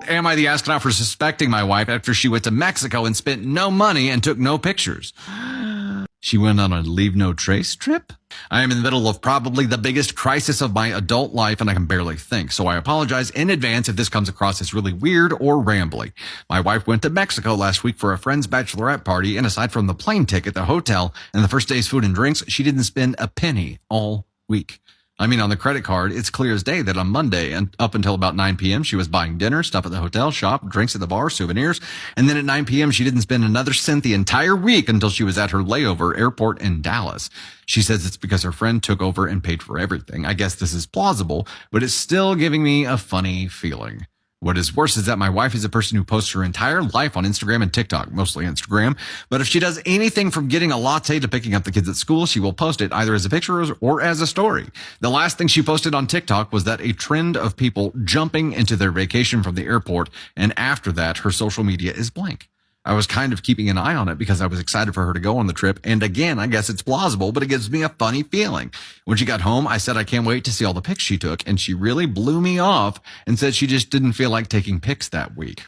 am I the astronaut for suspecting my wife after she went to Mexico and spent no money and took no pictures? She went on a leave no trace trip? I am in the middle of probably the biggest crisis of my adult life and I can barely think. So I apologize in advance if this comes across as really weird or rambly. My wife went to Mexico last week for a friend's bachelorette party, and aside from the plane ticket, the hotel, and the first day's food and drinks, she didn't spend a penny all week. I mean, on the credit card, it's clear as day that on Monday and up until about 9 p.m., she was buying dinner, stuff at the hotel, shop, drinks at the bar, souvenirs. And then at 9 p.m., she didn't spend another cent the entire week until she was at her layover airport in Dallas. She says it's because her friend took over and paid for everything. I guess this is plausible, but it's still giving me a funny feeling. What is worse is that my wife is a person who posts her entire life on Instagram and TikTok, mostly Instagram. But if she does anything from getting a latte to picking up the kids at school, she will post it either as a picture or as a story. The last thing she posted on TikTok was that a trend of people jumping into their vacation from the airport. And after that, her social media is blank. I was kind of keeping an eye on it because I was excited for her to go on the trip. And again, I guess it's plausible, but it gives me a funny feeling. When she got home, I said I can't wait to see all the pics she took. And she really blew me off and said she just didn't feel like taking pics that week.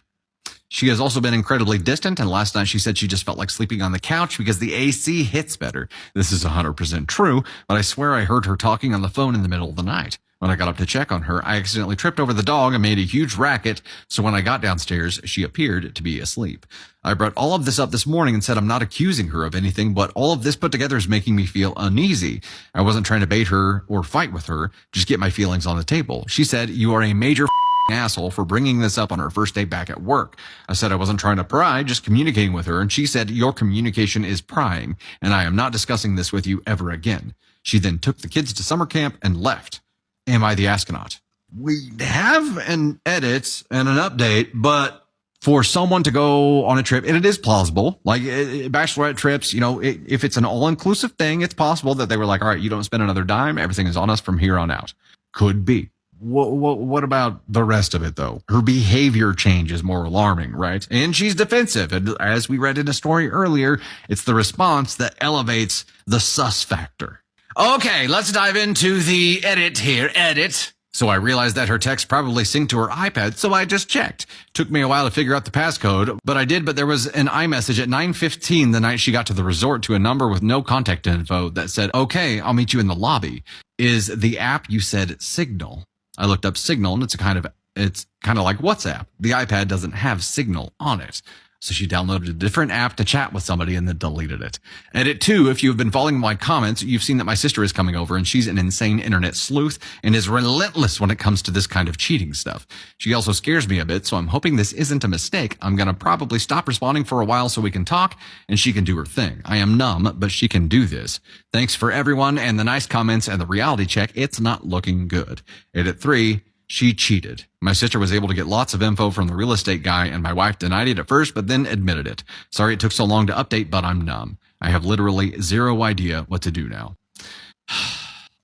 She has also been incredibly distant. And last night she said she just felt like sleeping on the couch because the AC hits better. This is 100% true, but I swear I heard her talking on the phone in the middle of the night. When I got up to check on her, I accidentally tripped over the dog and made a huge racket. So when I got downstairs, she appeared to be asleep. I brought all of this up this morning and said I'm not accusing her of anything, but all of this put together is making me feel uneasy. I wasn't trying to bait her or fight with her, just get my feelings on the table. She said, "You are a major asshole for bringing this up on her first day back at work." I said I wasn't trying to pry, just communicating with her. And she said, "Your communication is prying, and I am not discussing this with you ever again." She then took the kids to summer camp and left. Am I the astronaut? We have an edit and an update, but for someone to go on a trip, and it is plausible, like bachelorette trips, if it's an all-inclusive thing, it's possible that they were like, all right, you don't spend another dime. Everything is on us from here on out. Could be. What about the rest of it, though? Her behavior change is more alarming, right? And she's defensive. And as we read in a story earlier, it's the response that elevates the sus factor. Okay, let's dive into the edit here. Edit. So I realized that her text probably synced to her iPad, so I just checked. Took me a while to figure out the passcode, but I did. But there was an iMessage at 9:15 the night she got to the resort to a number with no contact info that said, "Okay, I'll meet you in the lobby." Is the app you said Signal? I looked up Signal, and it's kind of like WhatsApp. The iPad doesn't have Signal on it. So she downloaded a different app to chat with somebody and then deleted it. Edit 2, if you've been following my comments, you've seen that my sister is coming over and she's an insane internet sleuth and is relentless when it comes to this kind of cheating stuff. She also scares me a bit, so I'm hoping this isn't a mistake. I'm going to probably stop responding for a while so we can talk and she can do her thing. I am numb, but she can do this. Thanks for everyone and the nice comments and the reality check. It's not looking good. Edit 3. She cheated. My sister was able to get lots of info from the real estate guy, and my wife denied it at first, but then admitted it. Sorry it took so long to update, but I'm numb. I have literally zero idea what to do now.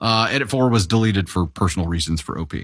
Edit 4 was deleted for personal reasons for OP,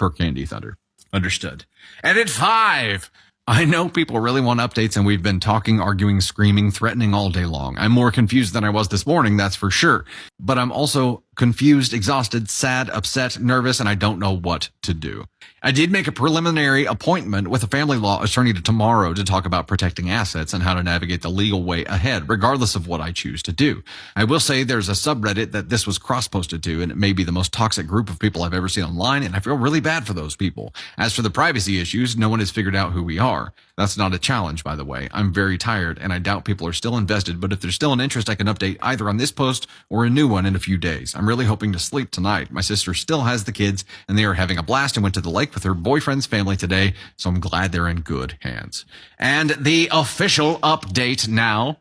per Candy Thunder. Understood. Edit 5. I know people really want updates, and we've been talking, arguing, screaming, threatening all day long. I'm more confused than I was this morning, that's for sure. But I'm also confused, exhausted, sad, upset, nervous, and I don't know what to do. I did make a preliminary appointment with a family law attorney tomorrow to talk about protecting assets and how to navigate the legal way ahead, regardless of what I choose to do. I will say there's a subreddit that this was cross-posted to, and it may be the most toxic group of people I've ever seen online, and I feel really bad for those people. As for the privacy issues, no one has figured out who we are. That's not a challenge, by the way. I'm very tired, and I doubt people are still invested, but if there's still an interest, I can update either on this post or a new one in a few days. I'm really hoping to sleep tonight. My sister still has the kids, and they are having a blast and went to the lake with her boyfriend's family today, so I'm glad they're in good hands. And the official update now.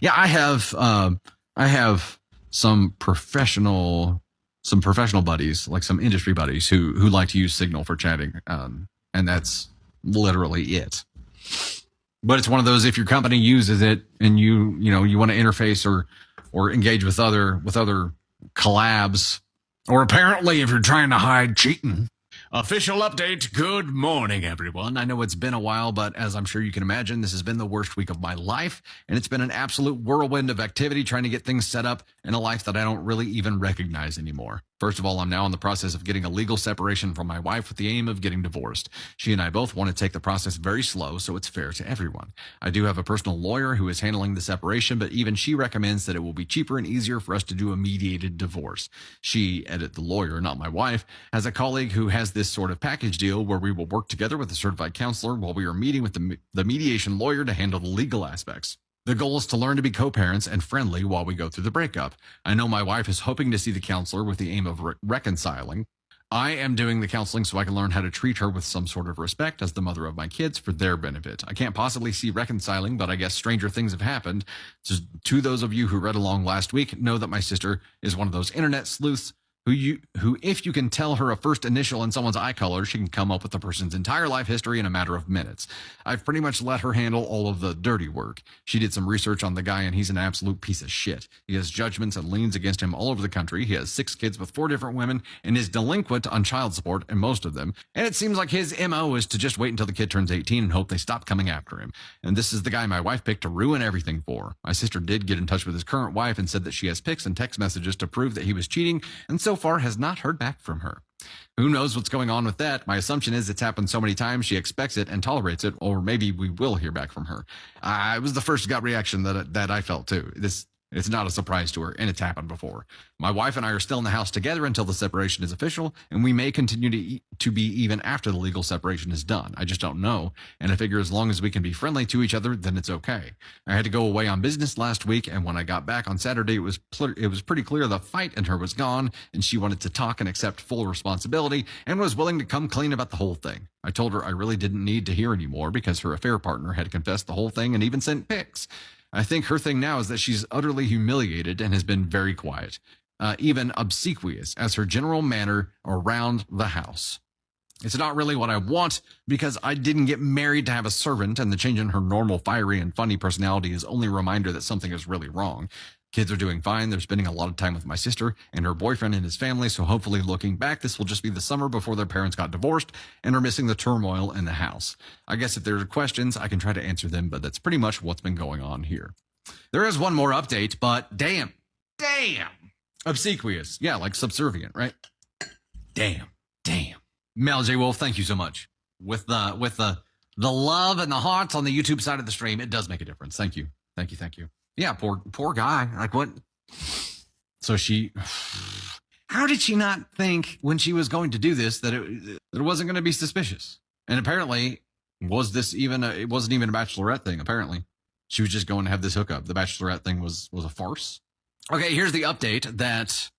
Yeah, I have some professional buddies, like some industry buddies who like to use Signal for chatting, and that's literally it. But it's one of those, if your company uses it and you want to interface or engage with other collabs, or apparently if you're trying to hide cheating. Official update. Good morning, everyone. I know it's been a while, but as I'm sure you can imagine, this has been the worst week of my life, and it's been an absolute whirlwind of activity trying to get things set up in a life that I don't really even recognize anymore. First of all, I'm now in the process of getting a legal separation from my wife with the aim of getting divorced. She and I both want to take the process very slow so it's fair to everyone. I do have a personal lawyer who is handling the separation, but even she recommends that it will be cheaper and easier for us to do a mediated divorce. She, edit the lawyer, not my wife, has a colleague who has this sort of package deal where we will work together with a certified counselor while we are meeting with the mediation lawyer to handle the legal aspects. The goal is to learn to be co-parents and friendly while we go through the breakup. I know my wife is hoping to see the counselor with the aim of reconciling. I am doing the counseling so I can learn how to treat her with some sort of respect as the mother of my kids for their benefit. I can't possibly see reconciling, but I guess stranger things have happened. So to those of you who read along last week, know that my sister is one of those internet sleuths who, if you can tell her a first initial in someone's eye color, she can come up with the person's entire life history in a matter of minutes. I've pretty much let her handle all of the dirty work. She did some research on the guy, and he's an absolute piece of shit. He has judgments and liens against him all over the country. He has 6 kids with 4 different women and is delinquent on child support in most of them. And it seems like his MO is to just wait until the kid turns 18 and hope they stop coming after him. And this is the guy my wife picked to ruin everything for. My sister did get in touch with his current wife and said that she has pics and text messages to prove that he was cheating, and so far has not heard back from her. Who knows what's going on with that? My assumption is it's happened so many times she expects it and tolerates it, or maybe we will hear back from her. It was the first gut reaction that I felt too. It's not a surprise to her, and it's happened before. My wife and I are still in the house together until the separation is official, and we may continue to be even after the legal separation is done. I just don't know, and I figure as long as we can be friendly to each other, then it's okay. I had to go away on business last week, and when I got back on Saturday, it was pretty clear the fight in her was gone, and she wanted to talk and accept full responsibility, and was willing to come clean about the whole thing. I told her I really didn't need to hear anymore because her affair partner had confessed the whole thing and even sent pics. I think her thing now is that she's utterly humiliated and has been very quiet, even obsequious as her general manner around the house. It's not really what I want because I didn't get married to have a servant, and the change in her normal fiery and funny personality is only a reminder that something is really wrong. Kids are doing fine. They're spending a lot of time with my sister and her boyfriend and his family, so hopefully looking back, this will just be the summer before their parents got divorced and are missing the turmoil in the house. I guess if there are questions, I can try to answer them, but that's pretty much what's been going on here. There is one more update, but damn. Obsequious. Yeah, like subservient, right? Damn. Mel J. Wolf, thank you so much. With the love and the hearts on the YouTube side of the stream, it does make a difference. Thank you. Yeah, poor guy. Like what? So how did she not think when she was going to do this that it wasn't going to be suspicious? And apparently, it wasn't even a bachelorette thing. Apparently, she was just going to have this hookup. The bachelorette thing was a farce. Okay, here's the update that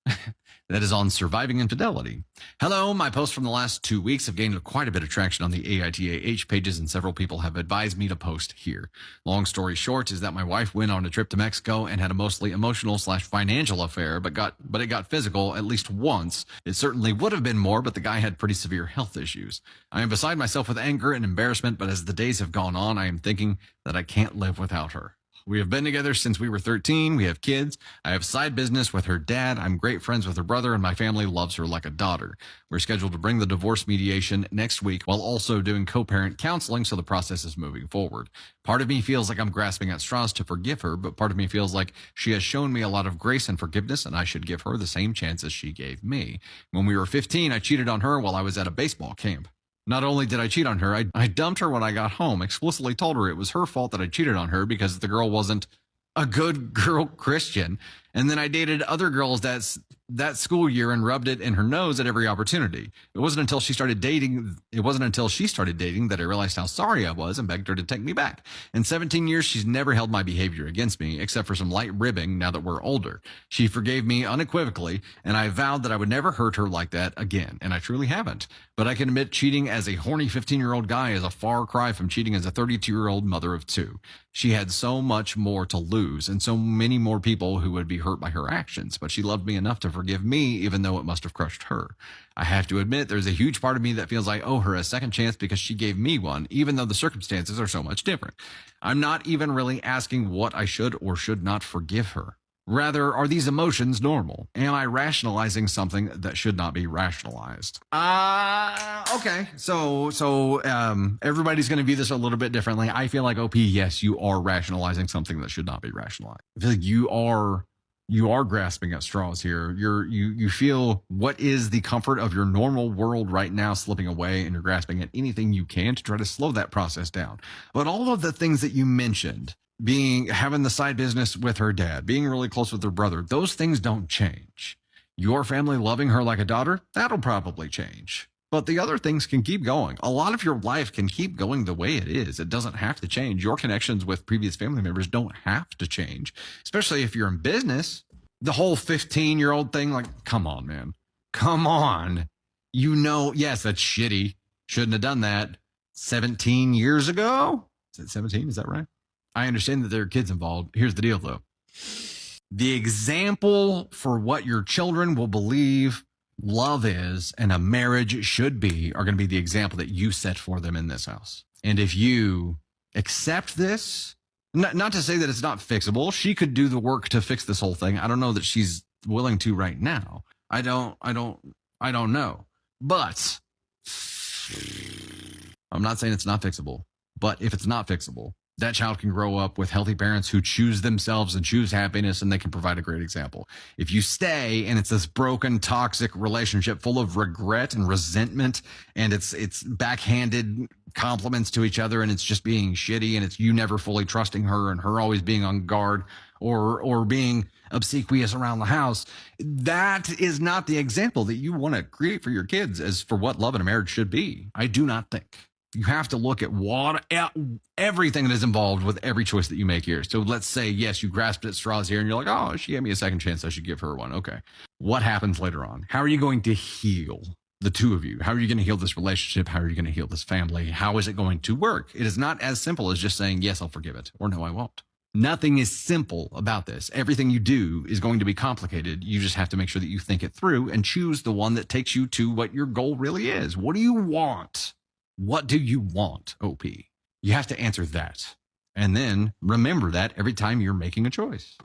is on surviving infidelity. Hello, my posts from the last 2 weeks have gained quite a bit of traction on the AITAH pages, and several people have advised me to post here. Long story short is that my wife went on a trip to Mexico and had a mostly emotional/financial affair, but it got physical at least once. It certainly would have been more, but the guy had pretty severe health issues. I am beside myself with anger and embarrassment, but as the days have gone on, I am thinking that I can't live without her. We have been together since we were 13. We have kids. I have side business with her dad. I'm great friends with her brother, and my family loves her like a daughter. We're scheduled to bring the divorce mediation next week while also doing co-parent counseling, so the process is moving forward. Part of me feels like I'm grasping at straws to forgive her, but part of me feels like she has shown me a lot of grace and forgiveness, and I should give her the same chance as she gave me. When we were 15, I cheated on her while I was at a baseball camp. Not only did I cheat on her, I dumped her when I got home, explicitly told her it was her fault that I cheated on her because the girl wasn't a good girl Christian. And then I dated other girls that school year and rubbed it in her nose at every opportunity. It wasn't until she started dating that I realized how sorry I was and begged her to take me back. In 17 years, she's never held my behavior against me, except for some light ribbing now that we're older. She forgave me unequivocally, and I vowed that I would never hurt her like that again, and I truly haven't. But I can admit cheating as a horny 15-year-old guy is a far cry from cheating as a 32-year-old mother of 2. She had so much more to lose and so many more people who would be hurt by her actions, but she loved me enough to forgive me, even though it must have crushed her. I have to admit, there's a huge part of me that feels I owe her a second chance because she gave me one, even though the circumstances are so much different. I'm not even really asking what I should or should not forgive her. Rather, are these emotions normal? Am I rationalizing something that should not be rationalized? Okay. So everybody's going to view this a little bit differently. I feel like, OP, yes, you are rationalizing something that should not be rationalized. I feel like you are You are grasping at straws here. You feel what is the comfort of your normal world right now slipping away, and you're grasping at anything you can to try to slow that process down. But all of the things that you mentioned, having the side business with her dad, being really close with her brother, those things don't change. Your family loving her like a daughter, that'll probably change. But the other things can keep going. A lot of your life can keep going the way it is. It doesn't have to change. Your connections with previous family members don't have to change, especially if you're in business. The whole 15-year-old thing, like, come on, man. Come on. Yes, that's shitty. Shouldn't have done that 17 years ago. Is it 17? Is that right? I understand that there are kids involved. Here's the deal, though. The example for what your children will believe love is and a marriage should be are going to be the example that you set for them in this house. And if you accept this, not to say that it's not fixable, she could do the work to fix this whole thing. I don't know that she's willing to right now. I don't know. But I'm not saying it's not fixable. But if it's not fixable, that child can grow up with healthy parents who choose themselves and choose happiness, and they can provide a great example. If you stay and it's this broken, toxic relationship full of regret and resentment, and it's backhanded compliments to each other, and it's just being shitty, and it's you never fully trusting her and her always being on guard or being obsequious around the house, that is not the example that you want to create for your kids as for what love and a marriage should be. I do not think. You have to look at everything that is involved with every choice that you make here. So let's say, yes, you grasped at straws here and you're like, oh, she gave me a second chance. I should give her one. Okay. What happens later on? How are you going to heal the two of you? How are you going to heal this relationship? How are you going to heal this family? How is it going to work? It is not as simple as just saying, yes, I'll forgive it, or no, I won't. Nothing is simple about this. Everything you do is going to be complicated. You just have to make sure that you think it through and choose the one that takes you to what your goal really is. What do you want? What do you want, OP? You have to answer that. And then remember that every time you're making a choice.